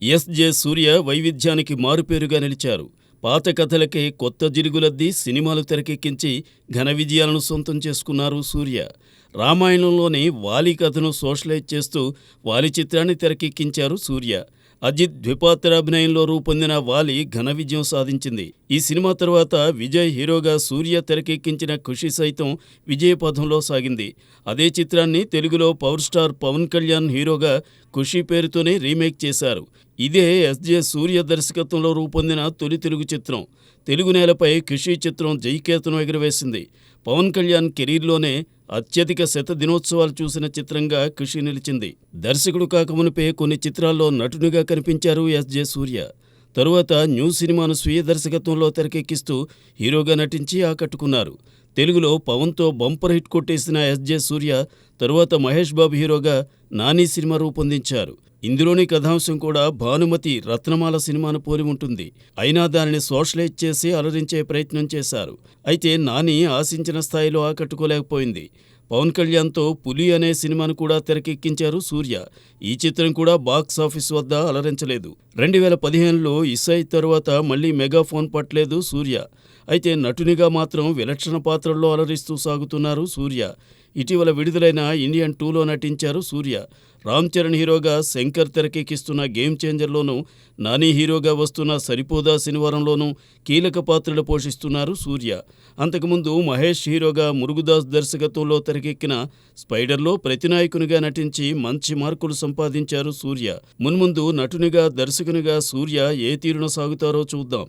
ఎస్.జె. సూర్య వైవిధ్యానికి మారుపేరుగా నిలిచారు. పాత కథలకే కొత్త జిలుగులద్ది సినిమాలు తెరకెక్కించి ఘన విజయాలను సొంతం చేసుకున్నారు సూర్య. రామాయణంలోని వాలి కథను సోషలైజ్ చేస్తూ వాలి చిత్రాన్ని తెరకెక్కించారు సూర్య. అజిత్ ద్విపాత్రాభినయంలో రూపొందిన వాలి ఘన విజయం సాధించింది. ఈ సినిమా తర్వాత విజయ్ హీరోగా సూర్య తెరకెక్కించిన ఖుషి సైతం విజయపథంలో సాగింది. అదే చిత్రాన్ని తెలుగులో పవర్ స్టార్ పవన్ కళ్యాణ్ హీరోగా ఖుషి పేరుతోనే రీమేక్ చేశారు. ఇదే ఎస్.జె. సూర్య దర్శకత్వంలో రూపొందిన తొలి తెలుగు చిత్రం. తెలుగు నేలపై ఖుషి చిత్రం జైకేతనం ఎగురవేసింది. పవన్ కళ్యాణ్ కెరీర్లోనే అత్యధిక శత దినోత్సవాలు చూసిన చిత్రంగా ఖుషి నిలిచింది. దర్శకుడు కాకమునిపే కొన్ని చిత్రాల్లో నటునిగా కనిపించారు ఎస్.జె. సూర్య. తరువాత న్యూ సినిమాను స్వీయ దర్శకత్వంలో తెరకెక్కిస్తూ హీరోగా నటించి ఆకట్టుకున్నారు. తెలుగులో పవన్తో బంపర్ హిట్ కొట్టేసిన ఎస్.జె. సూర్య తరువాత మహేష్ బాబు హీరోగా నాని సినిమా రూపొందించారు. ఇందులోని కథాంశం కూడా భానుమతి రత్నమాల సినిమాను పోలి ఉంటుంది. అయినా దానిని సోషలైజ్ చేసి అలరించే ప్రయత్నం చేశారు. అయితే నాని ఆశించిన స్థాయిలో ఆకట్టుకోలేకపోయింది. పవన్ కళ్యాణ్తో పులి అనే సినిమాను కూడా తెరకెక్కించారు సూర్య. ఈ చిత్రం కూడా బాక్సాఫీస్ వద్ద అలరించలేదు. 2015లో ఇసై తరువాత మళ్లీ మెగాఫోన్ పట్టలేదు సూర్య. అయితే నటునిగా మాత్రం విలక్షణ పాత్రల్లో అలరిస్తూ సాగుతున్నారు సూర్య. ఇటీవల విడుదలైన ఇండియన్ 2లో నటించారు సూర్య. రామ్ చరణ్ హీరోగా శంకర్ తెరకెక్కిస్తున్న గేమ్ చేంజర్లోనూ, నాని హీరోగా వస్తున్న సరిపోదా శనివారంలోనూ కీలక పాత్రలు పోషిస్తున్నారు సూర్య. అంతకుముందు మహేష్ హీరోగా మురుగుదాస్ దర్శకత్వంలో తెరకెక్కిన స్పైడర్లో ప్రతినాయకునిగా నటించి మంచి మార్కులు సంపాదించారు సూర్య. మున్ముందు నటునిగా, దర్శకునిగా సూర్య ఏ తీరున సాగుతారో చూద్దాం.